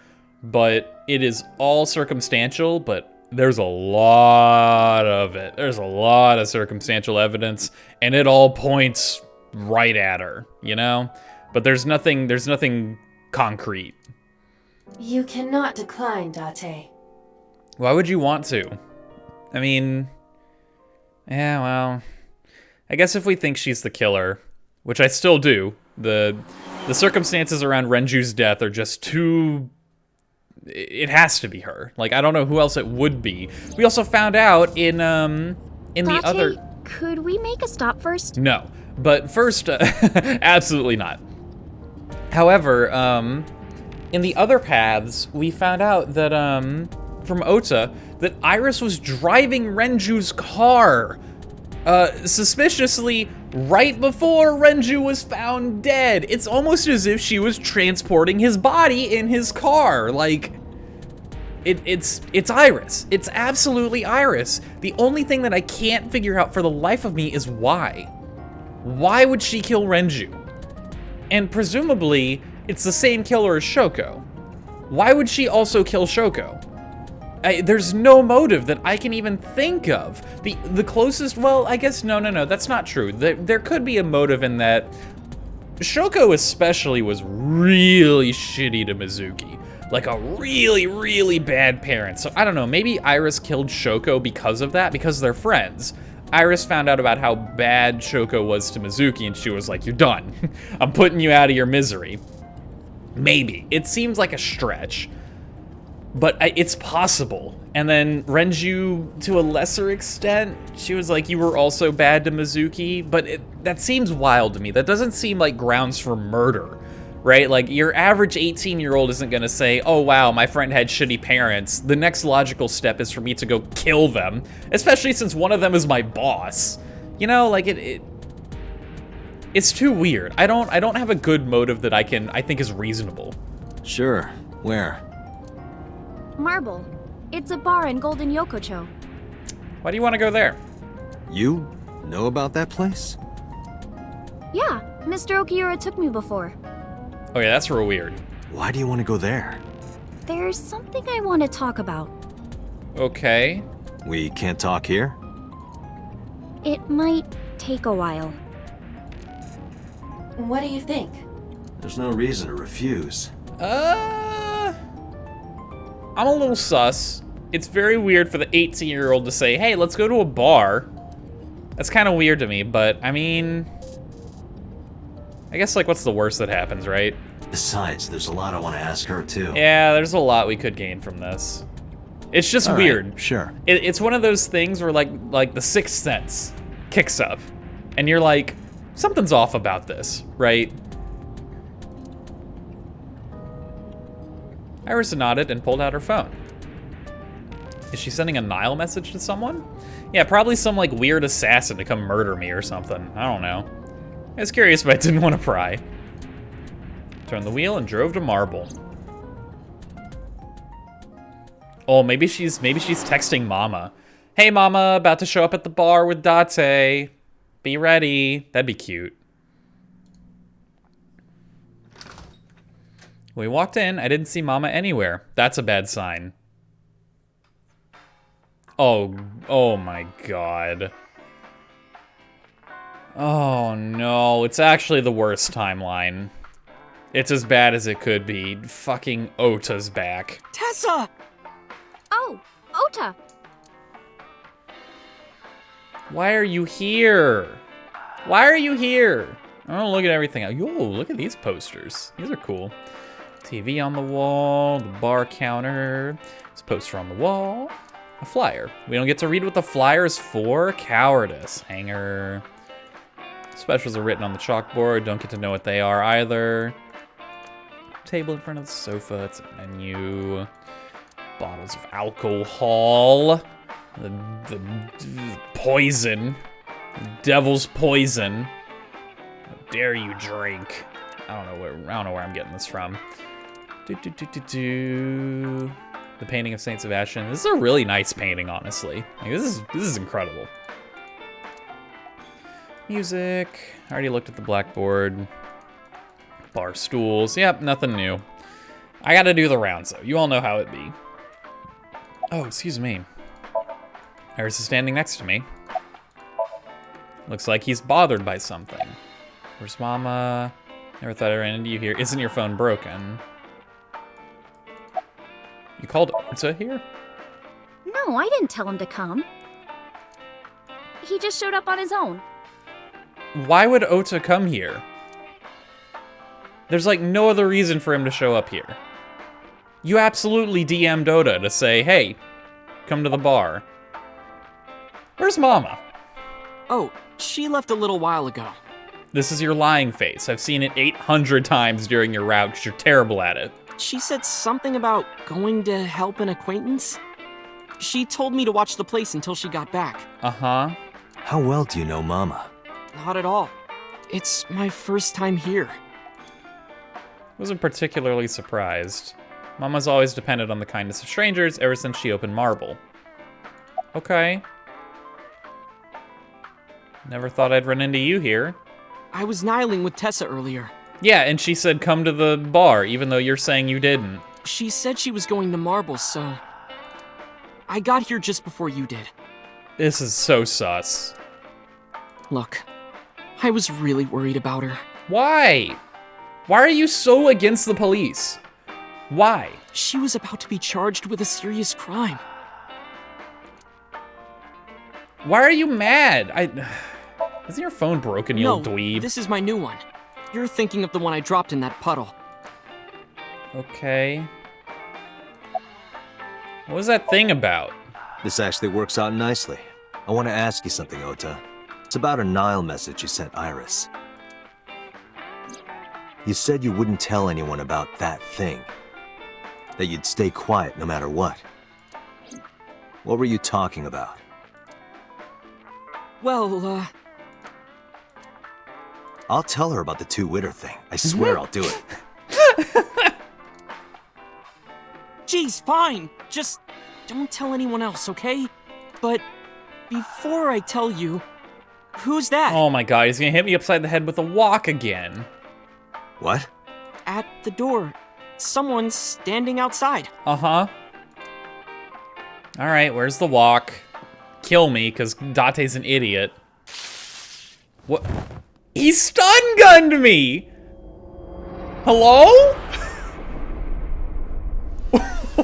but it is all circumstantial, but there's a lot of it. There's a lot of circumstantial evidence, and it all points right at her, you know? But there's nothing concrete. You cannot decline, Date. Why would you want to? I mean, yeah, well, I guess if we think she's the killer, which I still do, the circumstances around Renju's death are just too... It has to be her. Like, I don't know who else it would be. We also found out in the Date, other... could we make a stop first? No, but first, absolutely not. However, in the other paths, we found out that, from Ota, that Iris was driving Renju's car, suspiciously right before Renju was found dead. It's almost as if she was transporting his body in his car. Like, it's Iris. It's absolutely Iris. The only thing that I can't figure out for the life of me is why. Why would she kill Renju? And presumably, it's the same killer as Shoko. Why would she also kill Shoko? There's no motive that I can even think of. The closest, well, I guess, no, that's not true. There could be a motive in that Shoko especially was really shitty to Mizuki. Like a really, really bad parent. So I don't know, maybe Iris killed Shoko because of that, because they're friends. Iris found out about how bad Shoko was to Mizuki and she was like, you're done. I'm putting you out of your misery. Maybe. It seems like a stretch. But it's possible. And then Renju, to a lesser extent, she was like, you were also bad to Mizuki. But that seems wild to me. That doesn't seem like grounds for murder, right? Like, your average 18-year-old isn't gonna say, oh wow, my friend had shitty parents. The next logical step is for me to go kill them, especially since one of them is my boss. You know, like, it's too weird. I don't have a good motive that I think is reasonable. Sure. Where? Marble. It's a bar in Golden Yokocho. Why do you want to go there? You know about that place? Yeah, Mr. Okiura took me before. Oh yeah, that's real weird. Why do you want to go there? There's something I want to talk about. Okay. We can't talk here? It might take a while. What do you think? There's no reason to refuse. I'm a little sus. It's very weird for the 18-year-old to say, hey, let's go to a bar. That's kind of weird to me, but I mean, I guess, like, what's the worst that happens, right? Besides, there's a lot I want to ask her, too. Yeah, there's a lot we could gain from this. It's just All weird. right, sure. It's one of those things where, like the Sixth Sense kicks up, and you're like, something's off about this, right? Iris nodded and pulled out her phone. Is she sending a Nile message to someone? Yeah, probably some, like, weird assassin to come murder me or something. I don't know. I was curious, but I didn't want to pry. Turned the wheel and drove to Marble. Oh, maybe she's texting Mama. Hey, Mama, about to show up at the bar with Date. Be ready. That'd be cute. When we walked in, I didn't see Mama anywhere. That's a bad sign. Oh my god. Oh no, it's actually the worst timeline. It's as bad as it could be. Fucking Ota's back. Tessa! Oh, Ota! Why are you here? Why are you here? Oh, look at everything. Yo, look at these posters. These are cool. TV on the wall, the bar counter, this poster on the wall, a flyer. We don't get to read what the flyer is for? Cowardice. Hanger. Specials are written on the chalkboard, don't get to know what they are either. table in front of the sofa. It's a menu. Bottles of alcohol. The poison. The devil's poison. How dare you drink? I don't know where I'm getting this from. The painting of Saint Sebastian. This is a really nice painting, honestly. Like, this is incredible. Music. I already looked at the blackboard. Bar stools. Yep, nothing new. I gotta do the rounds, though. You all know how it be. Oh, excuse me. Iris is standing next to me. Looks like he's bothered by something. Where's Mama? Never thought I ran into you here. Isn't your phone broken? You called Ota here? No, I didn't tell him to come. He just showed up on his own. Why would Ota come here? There's like no other reason for him to show up here. You absolutely DM'd Ota to say, hey, come to the bar. Where's Mama? Oh, she left a little while ago. This is your lying face. I've seen it 800 times during your route because you're terrible at it. She said something about going to help an acquaintance. She told me to watch the place until she got back. Uh-huh. How well do you know Mama? Not at all. It's my first time here. Wasn't particularly surprised. Mama's always depended on the kindness of strangers ever since she opened Marble. Okay. Never thought I'd run into you here. I was nihiling with Tessa earlier. Yeah, and she said come to the bar, even though you're saying you didn't. She said she was going to Marble, so... I got here just before you did. This is so sus. Look, I was really worried about her. Why? Why are you so against the police? Why? She was about to be charged with a serious crime. Why are you mad? Isn't your phone broken, you No, old dweeb? this is my new one. You're thinking of the one I dropped in that puddle. Okay. What was that thing about? This actually works out nicely. I want to ask you something, Ota. It's about a Nile message you sent Iris. You said you wouldn't tell anyone about that thing. That you'd stay quiet no matter what. What were you talking about? Well, I'll tell her about the two-witter thing. I swear I'll do it. Geez, fine. Just don't tell anyone else, okay? But before I tell you, who's that? Oh my god, he's gonna hit me upside the head with a wok again. What? At the door. Someone's standing outside. Uh-huh. Alright, where's the wok? Kill me, because Date's an idiot. What? He stun-gunned me! Hello?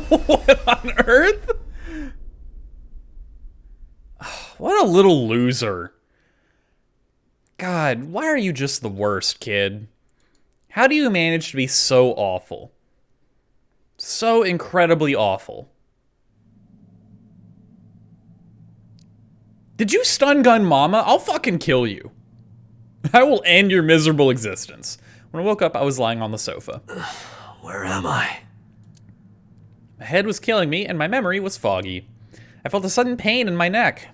What on earth? What a little loser. God, why are you just the worst, kid? How do you manage to be so awful? So incredibly awful. Did you stun gun Mama? I'll fucking kill you. I will end your miserable existence. When I woke up, I was lying on the sofa. Where am I? My head was killing me, and my memory was foggy. I felt a sudden pain in my neck.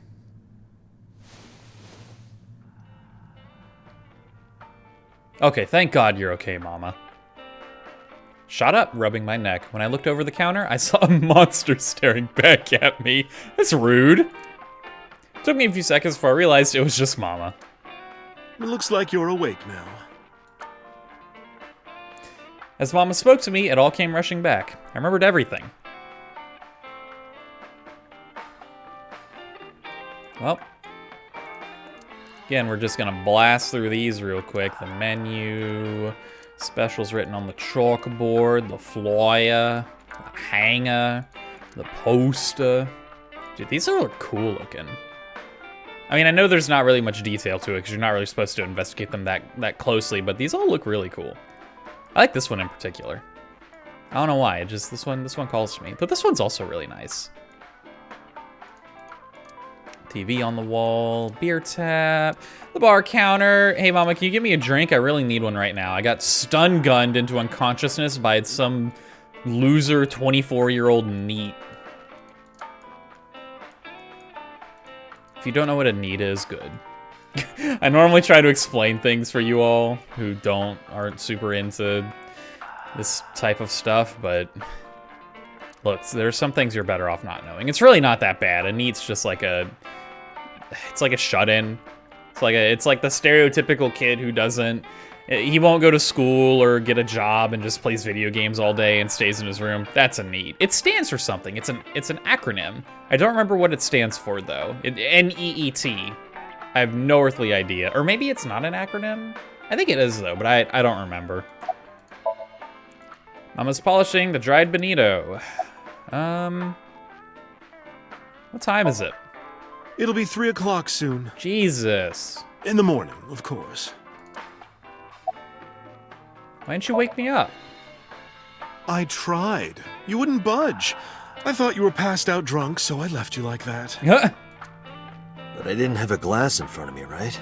Okay, thank God you're okay, Mama. Shut up, rubbing my neck. When I looked over the counter, I saw a monster staring back at me. That's rude. It took me a few seconds before I realized it was just Mama. It looks like you're awake now. As Mama spoke to me, it all came rushing back. I remembered everything. Well, again, we're just gonna blast through these real quick. The menu, specials written on the chalkboard, the flyer, the hanger, the poster. Dude, these are cool looking. I mean, I know there's not really much detail to it because you're not really supposed to investigate them that closely, but these all look really cool. I like this one in particular. I don't know why, it just this one calls to me. But this one's also really nice. TV on the wall, beer tap, the bar counter. Hey, Mama, can you give me a drink? I really need one right now. I got stun gunned into unconsciousness by some loser 24-year-old NEET. If you don't know what a NEET is, good. I normally try to explain things for you all who aren't super into this type of stuff, but look, there's some things you're better off not knowing. It's really not that bad. A NEET's just like it's like a shut-in. It's like the stereotypical kid who he won't go to school or get a job and just plays video games all day and stays in his room. That's a NEET. It stands for something. It's an acronym. I don't remember what it stands for though. NEET. I have no earthly idea. Or maybe it's not an acronym? I think it is though, but I don't remember. Mama's polishing the dried bonito. What time is it? It'll be 3 o'clock soon. Jesus. In the morning, of course. Why didn't you wake me up? I tried. You wouldn't budge. I thought you were passed out drunk, so I left you like that. But I didn't have a glass in front of me, right?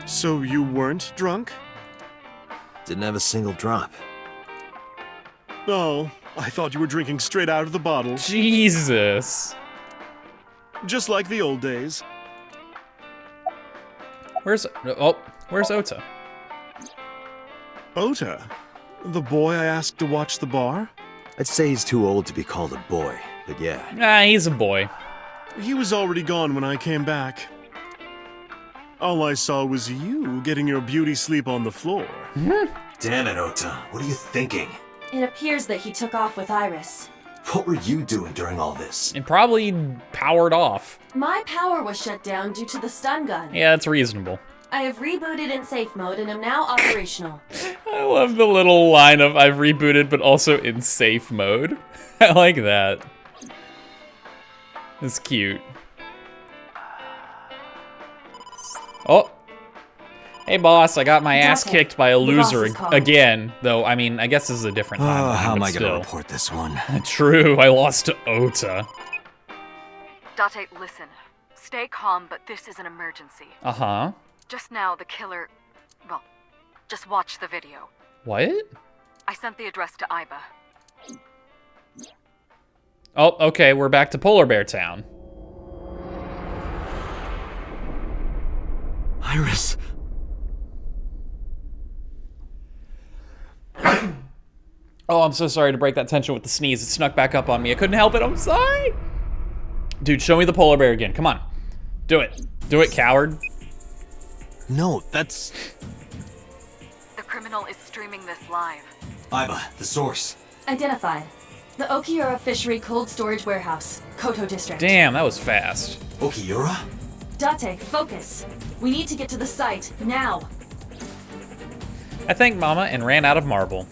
So you weren't drunk? Didn't have a single drop. Oh, I thought you were drinking straight out of the bottle. Jesus. Just like the old days. Where's Ota? Ota? The boy I asked to watch the bar? I'd say he's too old to be called a boy, but yeah. Ah, he's a boy. He was already gone when I came back. All I saw was you getting your beauty sleep on the floor. Damn it, Ota. What are you thinking? It appears that he took off with Iris. What were you doing during all this? And probably powered off. My power was shut down due to the stun gun. Yeah, that's reasonable. I have rebooted in safe mode and am now operational. I love the little line of I've rebooted but also in safe mode. I like that. It's cute. Oh. Hey boss, I got my ass kicked by a loser again. Though, I mean, I guess this is a different time. How am I still. gonna report this one? True, I lost to Ota. Date, listen. Stay calm, but this is an emergency. Uh-huh. Just now, the killer... Well, just watch the video. What? I sent the address to Iba. Oh, okay, we're back to Polar Bear Town. Iris. Oh, I'm so sorry to break that tension with the sneeze. It snuck back up on me. I couldn't help it. I'm sorry. Dude, show me the polar bear again. Come on. Do it. Do it, coward. No, that's... The criminal is streaming this live. Iba, the source. Identified. The Okiura Fishery Cold Storage Warehouse, Koto District. Damn, that was fast. Okiura? Date, focus. We need to get to the site, now. I thanked Mama and ran out of marble.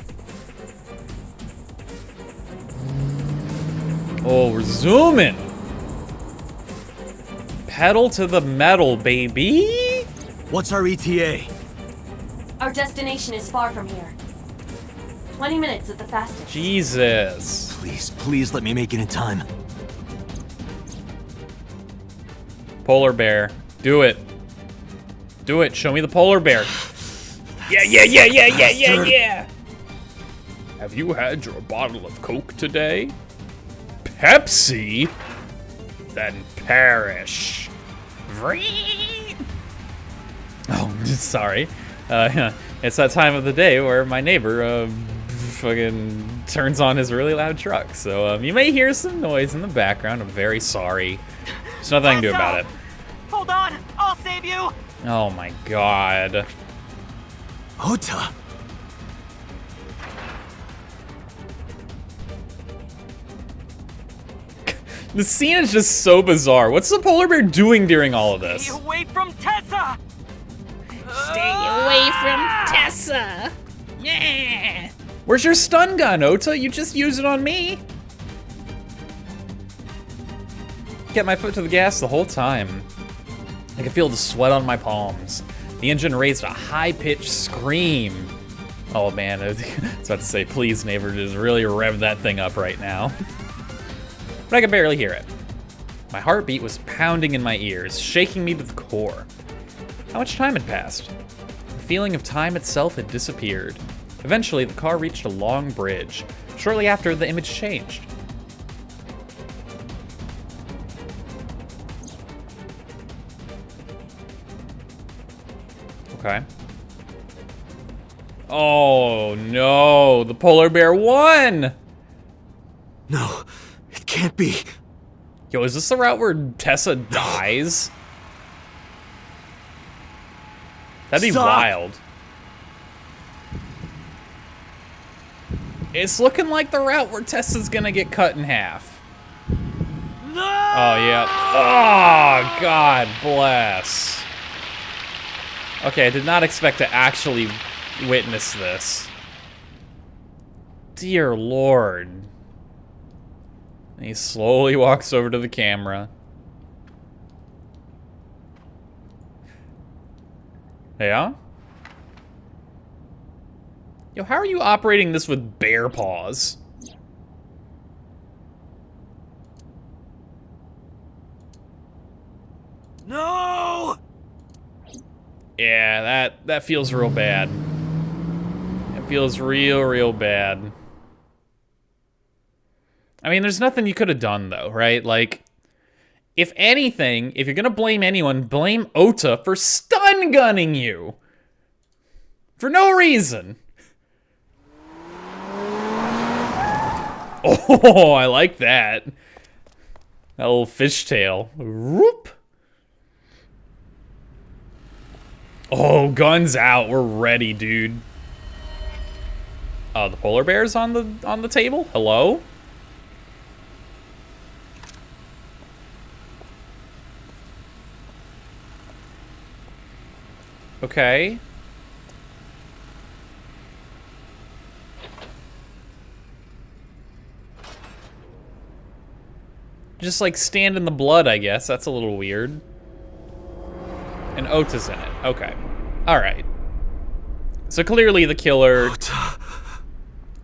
Oh, we're zooming. Pedal to the metal, baby. What's our ETA? Our destination is far from here. 20 minutes at the fastest. Jesus. Please let me make it in time. Polar bear. Do it. Do it. Show me the polar bear. Yeah. Have you had your bottle of Coke today? Pepsi? Then perish. Oh, sorry. It's that time of the day where my neighbor fucking turns on his really loud truck. So you may hear some noise in the background. I'm very sorry. There's nothing I can do about it. Hold on, I'll save you. Oh my god. Ota! The scene is just so bizarre. What's the polar bear doing during all of this? Stay away from Tessa! Stay away from Tessa! Yeah! Where's your stun gun, Ota? You just used it on me. Kept my foot to the gas the whole time. I could feel the sweat on my palms. The engine raised a high-pitched scream. Oh man, I was about to say, please neighbor, just really rev that thing up right now. But I can barely hear it. My heartbeat was pounding in my ears, shaking me to the core. How much time had passed? The feeling of time itself had disappeared. Eventually, the car reached a long bridge. Shortly after, the image changed. Okay. Oh no, the polar bear won! No, it can't be. Yo, is this the route where Tessa dies? That'd be Stop. wild. It's looking like the route where Tessa's gonna get cut in half. No! Oh, yeah. Oh, God bless. Okay, I did not expect to actually witness this. Dear Lord. And he slowly walks over to the camera. Yeah? Yo, how are you operating this with bear paws? No! Yeah, that feels real bad. It feels real bad. I mean, there's nothing you could have done, though, right? Like, if anything, if you're gonna blame anyone, blame Ota for stun gunning you. For no reason. Oh, I like that. That little fishtail. Whoop. Oh, guns out. We're ready, dude. The polar bear's on the table? Hello? Okay. Just like stand in the blood, I guess. That's a little weird. And Ota's in it. Okay. Alright. So clearly the killer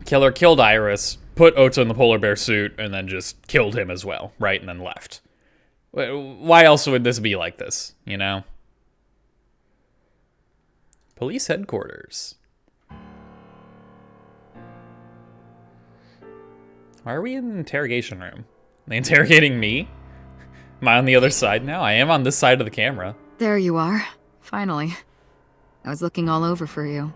killed Iris, put Ota in the polar bear suit, and then just killed him as well, right? And then left. Why else would this be like this, you know? Police headquarters. Why are we in the interrogation room? Are they interrogating me? Am I on the other side now? I am on this side of the camera. There you are. Finally. I was looking all over for you.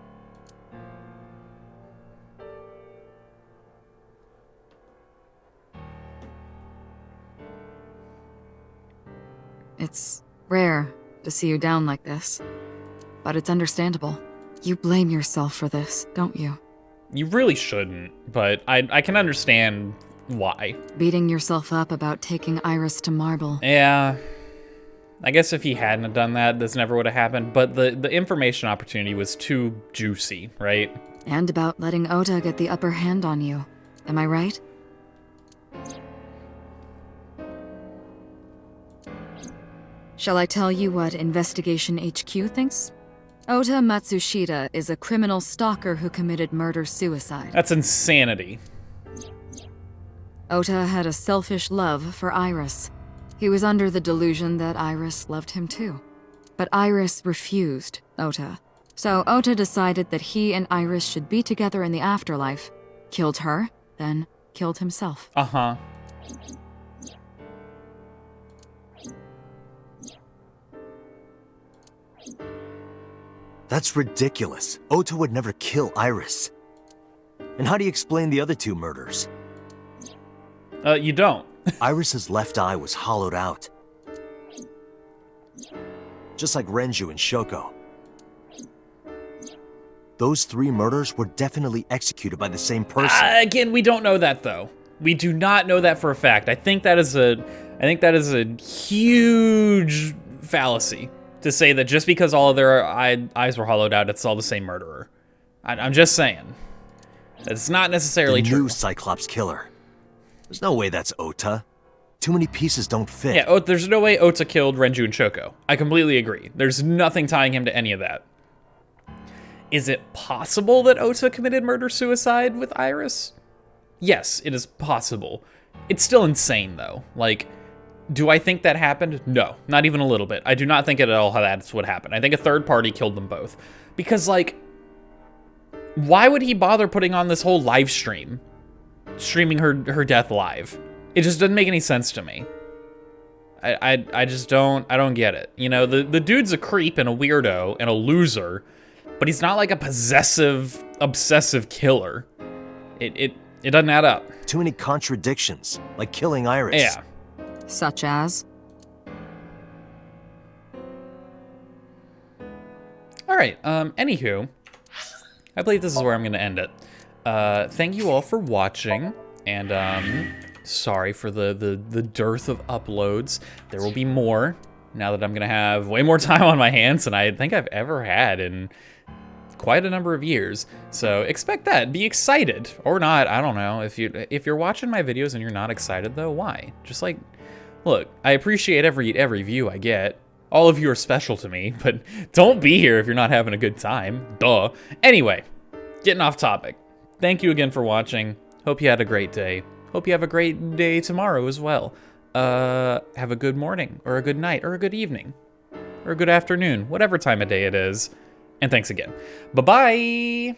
It's rare to see you down like this, but it's understandable. You blame yourself for this, don't you? You really shouldn't, but I can understand why. Beating yourself up about taking Iris to Marble. Yeah. I guess if he hadn't have done that, this never would have happened, but the information opportunity was too juicy, right? And about letting Ota get the upper hand on you. Am I right? Shall I tell you what Investigation HQ thinks? Ota Matsushita is a criminal stalker who committed murder-suicide. That's insanity. Ota had a selfish love for Iris. He was under the delusion that Iris loved him too. But Iris refused Ota. So Ota decided that he and Iris should be together in the afterlife, killed her, then killed himself. Uh-huh. That's ridiculous. Ota would never kill Iris. And how do you explain the other two murders? You don't. Iris's left eye was hollowed out. Just like Renju and Shoko. Those three murders were definitely executed by the same person. Again, we don't know that though. We do not know that for a fact. I think that is a huge fallacy to say that just because all of their eyes were hollowed out, it's all the same murderer. I'm just saying. It's not necessarily the true. new Cyclops killer. There's no way that's Ota. Too many pieces don't fit. Yeah, there's no way Ota killed Renju and Shoko. I completely agree. There's nothing tying him to any of that. Is it possible that Ota committed murder-suicide with Iris? Yes, it is possible. It's still insane, though. Like, Do I think that happened? No, not even a little bit. I do not think at all how that's what happened. I think a third party killed them both. Because, like, why would he bother putting on this whole live stream? Streaming her death live? It just doesn't make any sense to me. I just don't get it. You know, the dude's a creep and a weirdo and a loser, but he's not like a possessive, obsessive killer. It doesn't add up. Too many contradictions, like killing Iris. Yeah. Such as? All right, anywho, I believe this is where I'm gonna end it. Thank you all for watching, and sorry for the dearth of uploads. There will be more, now that I'm gonna have way more time on my hands than I think I've ever had in quite a number of years. So expect that, be excited, or not, I don't know. If you're watching my videos and you're not excited though, why? Just like, look, I appreciate every view I get. All of you are special to me, but don't be here if you're not having a good time. Duh. Anyway, getting off topic. Thank you again for watching. Hope you had a great day. Hope you have a great day tomorrow as well. Have a good morning, or a good night, or a good evening, or a good afternoon, whatever time of day it is. And thanks again. Bye-bye!